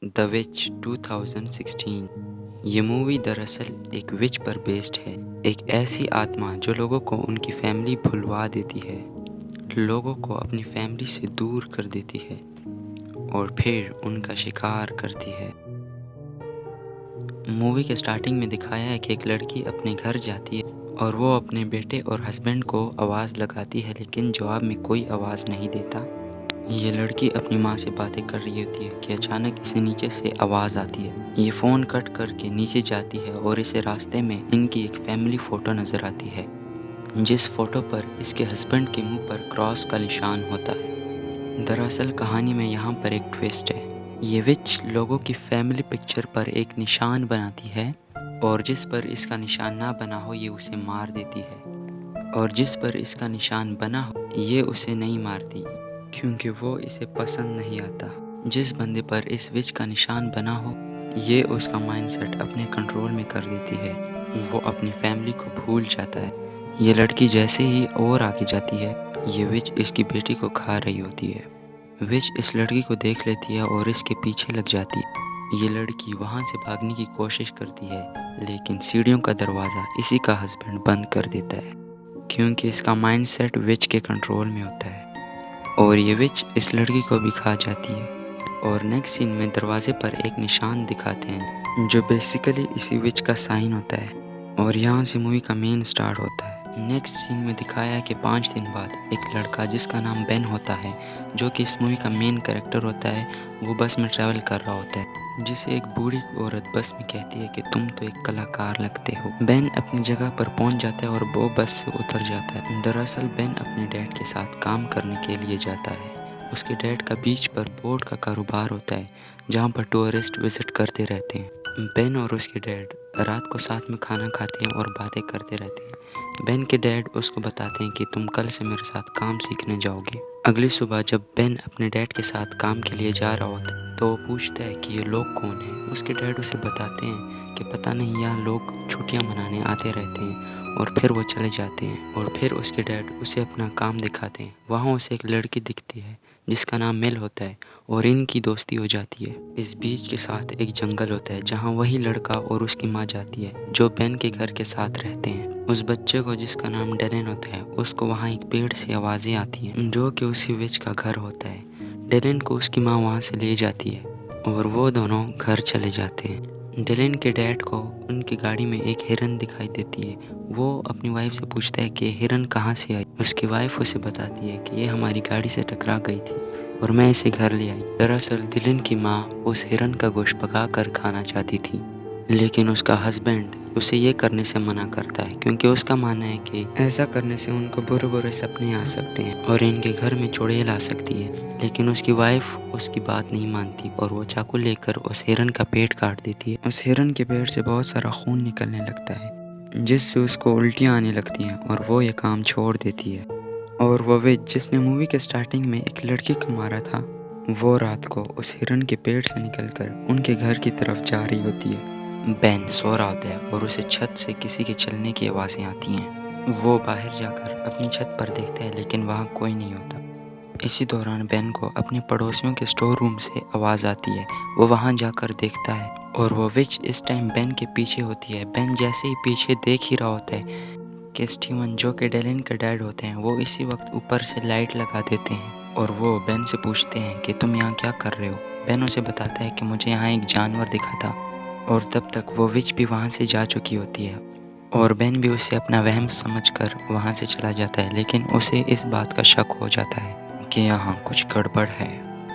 The which 2016। ये movie दरअसल एक विच पर बेस्ड है। एक ऐसी आत्मा जो लोगों को उनकी फैमिली भुलवा देती है, लोगों को अपनी फैमिली से दूर कर देती है और फिर उनका शिकार करती है। मूवी के स्टार्टिंग में दिखाया है कि एक लड़की अपने घर जाती है और वो अपने बेटे और हस्बैंड को आवाज़ लगाती है, लेकिन जवाब में कोई आवाज़ नहीं देता। ये लड़की अपनी माँ से बातें कर रही होती है कि अचानक इसे नीचे से आवाज़ आती है। ये फ़ोन कट करके नीचे जाती है और इसे रास्ते में इनकी एक फैमिली फ़ोटो नज़र आती है, जिस फ़ोटो पर इसके हस्बैंड के मुंह पर क्रॉस का निशान होता है। दरअसल कहानी में यहाँ पर एक ट्विस्ट है। ये विच लोगों की फैमिली पिक्चर पर एक निशान बनाती है और जिस पर इसका निशान ना बना हो ये उसे मार देती है, और जिस पर इसका निशान बना हो ये उसे नहीं मारती क्योंकि वो इसे पसंद नहीं आता। जिस बंदे पर इस विच का निशान बना हो ये उसका माइंडसेट अपने कंट्रोल में कर देती है, वो अपनी फैमिली को भूल जाता है। ये लड़की जैसे ही और आगे जाती है ये विच इसकी बेटी को खा रही होती है। विच इस लड़की को देख लेती है और इसके पीछे लग जाती है। ये लड़की वहाँ से भागने की कोशिश करती है, लेकिन सीढ़ियों का दरवाज़ा इसी का हस्बैंड बंद कर देता है क्योंकि इसका माइंडसेट विच के कंट्रोल में होता है और ये विच इस लड़की को भी खा जाती है। और नेक्स्ट सीन में दरवाजे पर एक निशान दिखाते हैं जो बेसिकली इसी विच का साइन होता है और यहाँ से मूवी का मेन स्टार्ट होता है। नेक्स्ट सीन में दिखाया है कि 5 दिन बाद एक लड़का जिसका नाम बेन होता है, जो कि इस मूवी का मेन कैरेक्टर होता है, वो बस में ट्रैवल कर रहा होता है, जिसे एक बूढ़ी औरत बस में कहती है कि तुम तो एक कलाकार लगते हो। बेन अपनी जगह पर पहुंच जाता है और वो बस से उतर जाता है। दरअसल बेन अपने डैड के साथ काम करने के लिए जाता है। उसके डैड का बीच पर बोट का कारोबार होता है जहाँ पर टूरिस्ट विजिट करते रहते हैं। बेन और उसके डैड रात को साथ में खाना खाते हैं और बातें करते रहते हैं। बेन के डैड उसको बताते हैं कि तुम कल से मेरे साथ काम सीखने जाओगे। अगली सुबह जब बेन अपने डैड के साथ काम के लिए जा रहा होता है तो वो पूछता है कि ये लोग कौन हैं। उसके डैड उसे बताते हैं कि पता नहीं, यहाँ लोग छुट्टियाँ मनाने आते रहते हैं और फिर वो चले जाते हैं। और फिर उसके डैड उसे अपना काम दिखाते हैं। वहाँ उसे एक लड़की दिखती है जिसका नाम मिल होता है और इनकी दोस्ती हो जाती है। इस बीच के साथ एक जंगल होता है जहाँ वही लड़का और उसकी माँ जाती है जो बेन के घर के साथ रहते हैं। उस बच्चे को जिसका नाम डेरेन होता है उसको वहाँ एक पेड़ से आवाज़ें आती हैं जो कि उसी विच का घर होता है। डेरेन को उसकी माँ वहाँ से ले जाती है और वो दोनों घर चले जाते हैं। डेरेन के डैड को उनकी गाड़ी में एक हिरन दिखाई देती है। वो अपनी वाइफ से पूछता है कि हिरन कहाँ से आई। उसकी वाइफ उसे बताती है कि ये हमारी गाड़ी से टकरा गई थी और मैं इसे घर ले आई। दरअसल डिलन की माँ उस हिरन का गोश्त पका कर खाना चाहती थी, लेकिन उसका हस्बैंड उसे ये करने से मना करता है क्योंकि उसका मानना है कि ऐसा करने से उनको बुरे बुरे सपने आ सकते हैं और इनके घर में चुड़ैल आ सकती है। लेकिन उसकी वाइफ उसकी बात नहीं मानती और वो चाकू लेकर उस हिरन का पेट काट देती है। उस हिरन के पेट से बहुत सारा खून निकलने लगता है जिससे उसको उल्टियाँ आने लगती हैं और वो ये काम छोड़ देती है। और वो विच जिसने मूवी के स्टार्टिंग में एक लड़की को मारा था, वो रात को उस हिरन के पेट से निकलकर उनके घर की तरफ जा रही होती है। बेन सो रहा होता है और उसे छत से किसी के चलने की आवाज़ें आती हैं। वो बाहर जाकर अपनी छत पर देखता है लेकिन वहाँ कोई नहीं होता। इसी दौरान बेन को अपने पड़ोसियों के स्टोर रूम से आवाज़ आती है। वो वहाँ जाकर देखता है और वो विच इस टाइम बेन के पीछे होती है। बेन जैसे ही पीछे देख ही रहा होता है कि स्टीवन, जो कि डेलिन के डैड होते हैं, वो इसी वक्त ऊपर से लाइट लगा देते हैं और वो बेन से पूछते हैं कि तुम यहाँ क्या कर रहे हो। बेन उसे बताता है कि मुझे यहाँ एक जानवर दिखा था और तब तक वो विच भी वहाँ से जा चुकी होती है और बेन भी उसे अपना वहम समझकर वहाँ से चला जाता है। लेकिन उसे इस बात का शक हो जाता है कि यहाँ कुछ गड़बड़ है।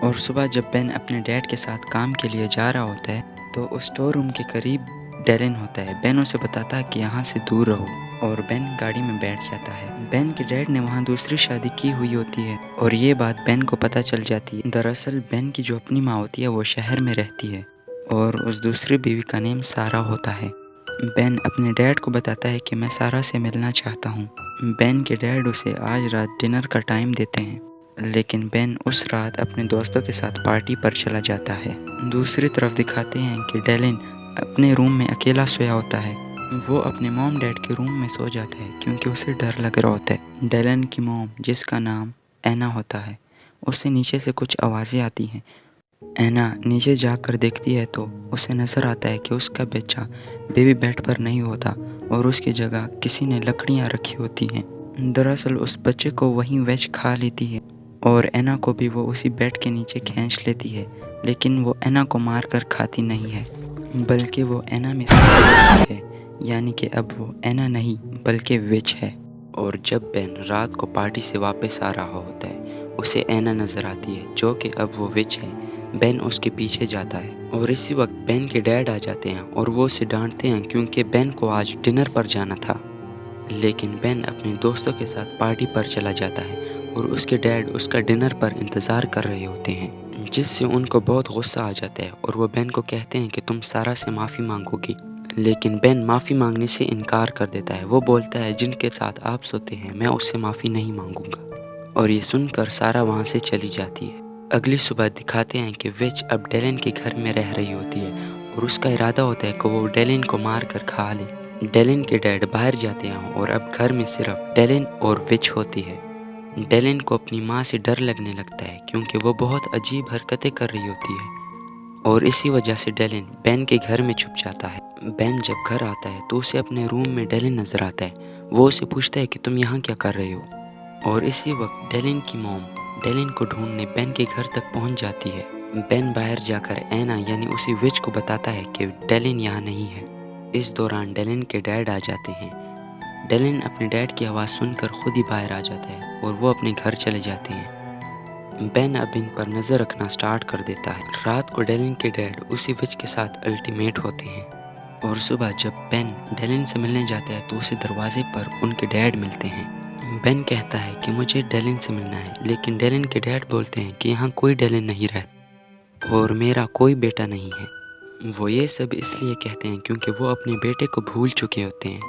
और सुबह जब बेन अपने डैड के साथ काम के लिए जा रहा होता है तो उस स्टोर रूम के करीब डेरेन होता है। बेन उसे बताता है कि यहाँ से दूर रहो और बेन गाड़ी में बैठ जाता है। बेन के डैड ने वहाँ दूसरी शादी की हुई होती है और ये बात बेन को पता चल जाती है। दरअसल बेन की जो अपनी माँ होती है वो शहर में रहती है और उस दूसरी बीवी का नेम सारा होता है। बेन अपने डैड को बताता है कि मैं सारा से मिलना चाहता हूँ। बेन के डैड उसे आज रात डिनर का टाइम देते हैं, लेकिन बेन उस रात अपने दोस्तों के साथ पार्टी पर चला जाता है। दूसरी तरफ दिखाते हैं कि डेलिन अपने रूम में अकेला सोया होता है। वो अपने मॉम डैड के रूम में सो जाता है क्योंकि उसे डर लग रहा होता है। डेलिन की मॉम, जिसका नाम एना होता है, उससे नीचे से कुछ आवाज़ें आती हैं एना नीचे जाकर देखती है तो उसे नजर आता है कि उसका बच्चा बेबी बेड पर नहीं होता और उसकी जगह किसी ने लकड़ियां रखी होती हैं। दरअसल उस बच्चे को वहीं वेज खा लेती है और एना को भी वो उसी बेड के नीचे खींच लेती है, लेकिन वो एना को मार कर खाती नहीं है, बल्कि वो एना में से है, यानी कि अब वो एना नहीं बल्कि विच है। और जब बेन रात को पार्टी से वापस आ रहा होता है, उसे एना नजर आती है जो कि अब वो विच है। बेन उसके पीछे जाता है और इसी वक्त बेन के डैड आ जाते हैं और वो उसे डांटते हैं क्योंकि बेन को आज डिनर पर जाना था, लेकिन बेन अपने दोस्तों के साथ पार्टी पर चला जाता है और उसके डैड उसका डिनर पर इंतज़ार कर रहे होते हैं, जिससे उनको बहुत गुस्सा आ जाता है और वो बेन को कहते हैं कि तुम सारा से माफ़ी मांगोगी, लेकिन बेन माफ़ी मांगने से इनकार कर देता है। वो बोलता है जिनके साथ आप सोते हैं मैं उससे माफ़ी नहीं मांगूंगा, और ये सुनकर सारा वहाँ से चली जाती है। अगली सुबह दिखाते हैं कि विच अब डेलिन के घर में रह रही होती है और उसका इरादा होता है कि वो डेलिन को मार कर खा ले। डेलिन के डैड बाहर जाते हैं और अब घर में सिर्फ डेलिन और विच होती है। डेलिन को अपनी माँ से डर लगने लगता है क्योंकि वो बहुत अजीब हरकतें कर रही होती है, और इसी वजह से डेलिन बेन के घर में छुप जाता है। बेन जब घर आता है तो उसे अपने रूम में डेलिन नजर आता है। वो उसे पूछता है कि तुम यहाँ क्या कर रहे हो, और इसी वक्त डेलिन की मॉम डेलिन को ढूंढने बेन के घर तक पहुंच जाती है। बेन बाहर जाकर एना यानी उसी विच को बताता है कि डेलिन यहाँ नहीं है। इस दौरान डेलिन के डैड आ जाते हैं। डेलिन अपने डैड की आवाज़ सुनकर खुद ही बाहर आ जाता है और वो अपने घर चले जाते हैं। बेन अब इन पर नज़र रखना स्टार्ट कर देता है। रात को डेलिन के डैड उसी विच के साथ अल्टीमेट होते हैं, और सुबह जब बेन डेलिन से मिलने जाता है तो उसे दरवाजे पर उनके डैड मिलते हैं। बेन कहता है कि मुझे डेलिन से मिलना है, लेकिन डेलिन के डैड बोलते हैं कि यहाँ कोई डेलिन नहीं रहता और मेरा कोई बेटा नहीं है। वो ये सब इसलिए कहते हैं क्योंकि वो अपने बेटे को भूल चुके होते हैं,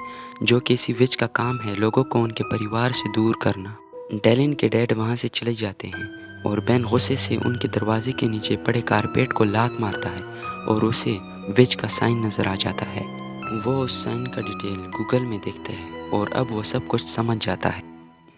जो कि इसी विच का काम है लोगों को उनके परिवार से दूर करना। डेलिन के डैड वहाँ से चले जाते हैं और बेन गुस्से से उनके दरवाजे के नीचे पड़े कारपेट को लात मारता है और उसे विच का साइन नज़र आ जाता है। वो उस साइन का डिटेल गूगल में देखता है और अब वो सब कुछ समझ जाता है।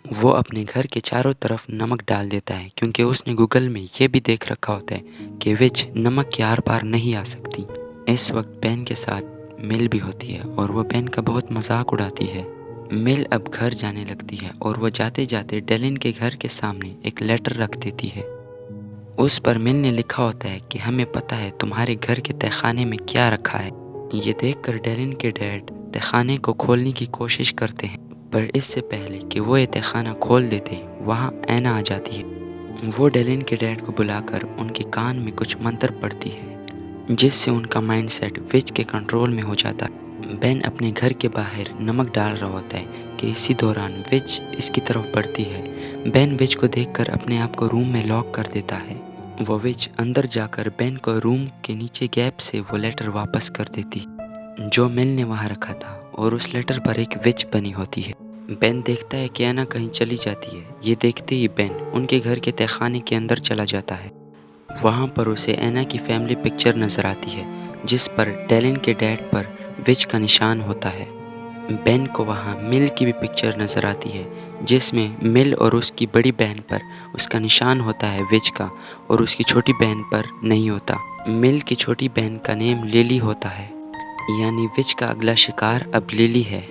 वो अपने घर के चारों तरफ नमक डाल देता है क्योंकि उसने गूगल में ये भी देख रखा होता है कि विच नमक के आर पार नहीं आ सकती। इस वक्त बेन के साथ मिल भी होती है और वो बेन का बहुत मजाक उड़ाती है। मिल अब घर जाने लगती है और वो जाते जाते डेलिन के घर के सामने एक लेटर रख देती है। उस पर मिल ने लिखा होता है कि हमें पता है तुम्हारे घर के तहखाने में क्या रखा है। ये देखकर डेलिन के डैड तहखाने को खोलने की कोशिश करते हैं, पर इससे पहले कि वो ये तहखाना खोल देते वहाँ एना आ जाती है। वो डेलिन के डैड को बुलाकर उनके कान में कुछ मंत्र पढ़ती है, जिससे उनका माइंडसेट विच के कंट्रोल में हो जाता है। बेन अपने घर के बाहर नमक डाल रहा होता है कि इसी दौरान विच इसकी तरफ बढ़ती है। बेन विच को देखकर अपने आप को रूम में लॉक कर देता है। वो विच अंदर जाकर बेन को रूम के नीचे गैप से वो लेटर वापस कर देती जो मिल ने वहाँ रखा था, और उस लेटर पर एक विच बनी होती है। बेन देखता है कि एना कहीं चली जाती है। ये देखते ही बेन उनके घर के तहखाने के अंदर चला जाता है। वहाँ पर उसे एना की फैमिली पिक्चर नजर आती है, जिस पर डेलिन के डैड पर विच का निशान होता है। बेन को वहाँ मिल की भी पिक्चर नजर आती है, जिसमें मिल और उसकी बड़ी बहन पर उसका निशान होता है विच का, और उसकी छोटी बहन पर नहीं होता। मिल की छोटी बहन का नेम लिली होता है, यानी विच का अगला शिकार अब लिली है।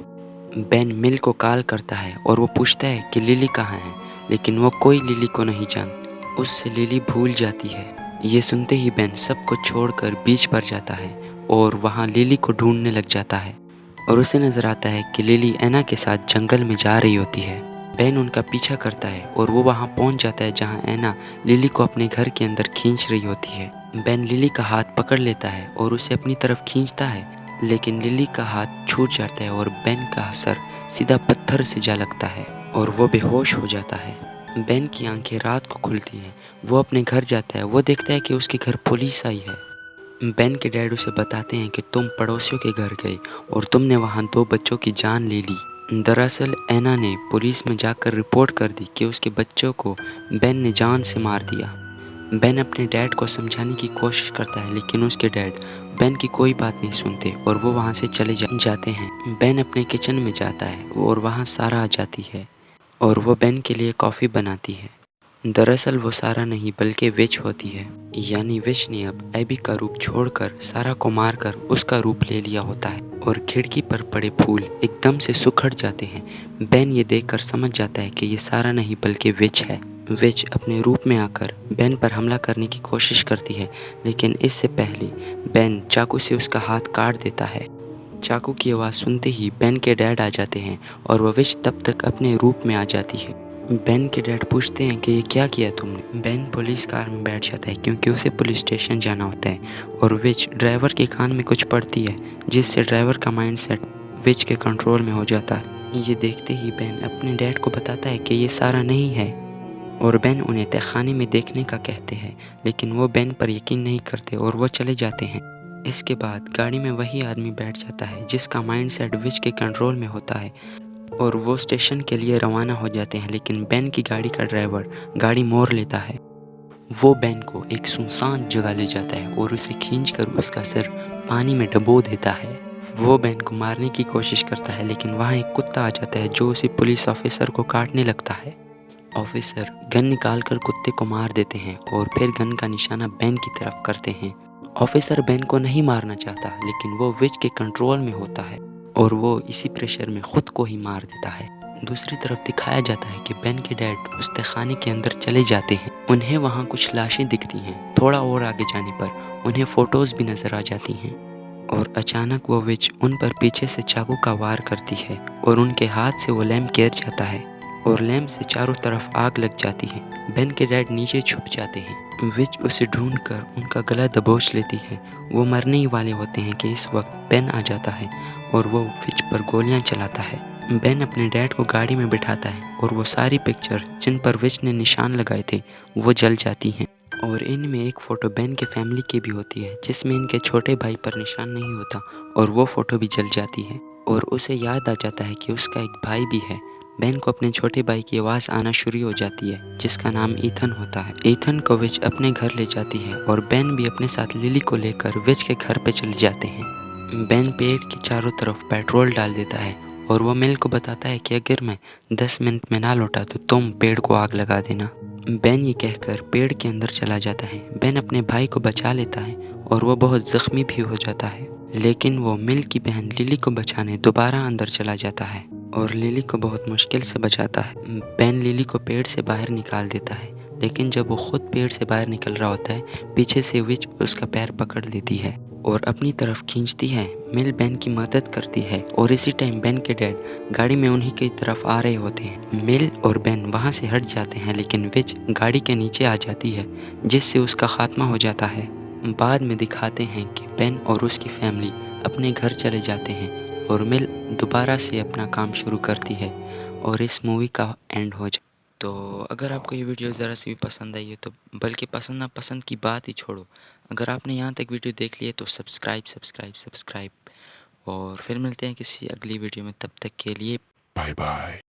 बेन मिल को कॉल करता है और वो पूछता है कि लिली कहाँ है, लेकिन वो कोई लिली को नहीं जानता। उससे लिली भूल जाती है। ये सुनते ही बेन सब कुछ छोड़कर बीच पर जाता है और वहाँ लिली को ढूंढने लग जाता है, और उसे नजर आता है कि लिली एना के साथ जंगल में जा रही होती है। बेन उनका पीछा करता है और वो वहाँ पहुँच जाता है जहाँ एना लिली को अपने घर के अंदर खींच रही होती है। बेन लिली का हाथ पकड़ लेता है और उसे अपनी तरफ खींचता है, लेकिन लिली का हाथ छूट जाता है और बेन का सर सीधा पत्थर से जा लगता है और वो बेहोश हो जाता है। बेन की आंखें रात को खुलती हैं। वो अपने घर जाता है। वो देखता है कि उसके घर पुलिस आई है। बेन के डैड उसे बताते हैं कि तुम पड़ोसियों के घर गए और तुमने वहाँ 2 बच्चों की जान ले ली। दरअसल एना ने पुलिस में जाकर रिपोर्ट कर दी कि उसके बच्चों को बेन ने जान से मार दिया। बेन अपने डैड को समझाने की कोशिश करता है, लेकिन उसके डैड बेन की कोई बात नहीं सुनते और वो वहाँ से चले जाते हैं। बेन अपने किचन में जाता है और वहाँ सारा आ जाती है और वो बेन के लिए कॉफ़ी बनाती है। दरअसल वो सारा नहीं बल्कि विच होती है, यानी विच ने अब एबी का रूप छोड़कर सारा को मारकर उसका रूप ले लिया होता है और खिड़की पर पड़े फूल एकदम से सुखड़ जाते हैं। बेन ये देखकर समझ जाता है कि ये सारा नहीं बल्कि विच है। विच अपने रूप में आकर बेन पर हमला करने की कोशिश करती है, लेकिन इससे पहले बेन चाकू से उसका हाथ काट देता है। चाकू की आवाज़ सुनते ही बेन के डैड आ जाते हैं और वह विच तब तक अपने रूप में आ जाती है। बेन के डैड पूछते हैं कि ये क्या किया तुमने। बेन पुलिस कार में बैठ जाता है क्योंकि उसे पुलिस स्टेशन जाना होता है और विच ड्राइवर के कान में कुछ पड़ती है, जिससे ड्राइवर का माइंडसेट विच के कंट्रोल में हो जाता है। ये देखते ही बेन अपने डैड को बताता है कि ये सारा नहीं है और बेन उन्हें तहखाने में देखने का कहते हैं, लेकिन वो बेन पर यकीन नहीं करते और वो चले जाते हैं। इसके बाद गाड़ी में वही आदमी बैठ जाता है जिसका माइंडसेट विच के कंट्रोल में होता है और वो स्टेशन के लिए रवाना हो जाते हैं, लेकिन बेन की गाड़ी का ड्राइवर गाड़ी मोड़ लेता है। वो बेन को एक सुनसान जगह ले जाता है और उसे खींचकर उसका सिर पानी में डुबो देता है। वो बेन को मारने की कोशिश करता है, लेकिन वहाँ एक कुत्ता आ जाता है जो उसे पुलिस ऑफिसर को काटने लगता है। ऑफिसर गन निकालकर कुत्ते को मार देते हैं और फिर गन का निशाना बेन की तरफ करते हैं। ऑफिसर बेन को नहीं मारना चाहता, लेकिन वो विच के कंट्रोल में होता है और वो इसी प्रेशर में खुद को ही मार देता है। दूसरी तरफ दिखाया जाता है कि बेन के डैड उस तहखाने के अंदर चले जाते हैं। उन्हें वहाँ कुछ लाशें दिखती हैं। थोड़ा और आगे जाने पर उन्हें फोटोज भी नजर आ जाती हैं और अचानक वो विच उन पर पीछे से चाकू का वार करती है और उनके हाथ से वो लैंप गिर जाता है और लैंप से चारों तरफ आग लग जाती है। बेन के डैड नीचे छुप जाते हैं। विच उसे ढूंढकर उनका गला दबोच लेती है। वो मरने ही वाले होते हैं कि इस वक्त बेन आ जाता है और वो विच पर गोलियां चलाता है। बेन अपने डैड को गाड़ी में बिठाता है और वो सारी पिक्चर जिन पर विच ने निशान लगाए थे वो जल जाती हैं और इनमें एक फ़ोटो बेन के फैमिली की भी होती है जिसमें इनके छोटे भाई पर निशान नहीं होता और वो फ़ोटो भी जल जाती है और उसे याद आ जाता है कि उसका एक भाई भी है। बेन को अपने छोटे भाई की आवाज़ आना शुरू हो जाती है जिसका नाम ईथन होता है। ईथन को विच अपने घर ले जाती है और बेन भी अपने साथ लिली को लेकर विच के घर पे चले जाते हैं। बेन पेड़ के चारों तरफ पेट्रोल डाल देता है और वो मिल को बताता है कि अगर मैं 10 मिनट में ना लौटा तो तुम पेड़ को आग लगा देना। बेन ये कहकर पेड़ के अंदर चला जाता है। बेन अपने भाई को बचा लेता है और वो बहुत जख्मी भी हो जाता है, लेकिन वो मिल की बहन लिली को बचाने दोबारा अंदर चला जाता है और लिली को बहुत मुश्किल से बचाता है। बेन लिली को पेड़ से बाहर निकाल देता है, लेकिन जब वो खुद पेड़ से बाहर निकल रहा होता है पीछे से विच उसका पैर पकड़ लेती है और अपनी तरफ खींचती है। मिल बेन की मदद करती है और इसी टाइम बेन के डैड गाड़ी में उन्हीं की तरफ आ रहे होते हैं। मिल और बेन वहां से हट जाते हैं, लेकिन विच गाड़ी के नीचे आ जाती है जिससे उसका खात्मा हो जाता है। बाद में दिखाते हैं कि बेन और उसकी फैमिली अपने घर चले जाते हैं और मिल दोबारा से अपना काम शुरू करती है और इस मूवी का एंड हो जाता है। तो अगर आपको ये वीडियो ज़रा सी भी पसंद आई है तो बल्कि पसंद ना पसंद की बात ही छोड़ो, अगर आपने यहाँ तक वीडियो देख ली है तो सब्सक्राइब और फिर मिलते हैं किसी अगली वीडियो में। तब तक के लिए बाय बाय।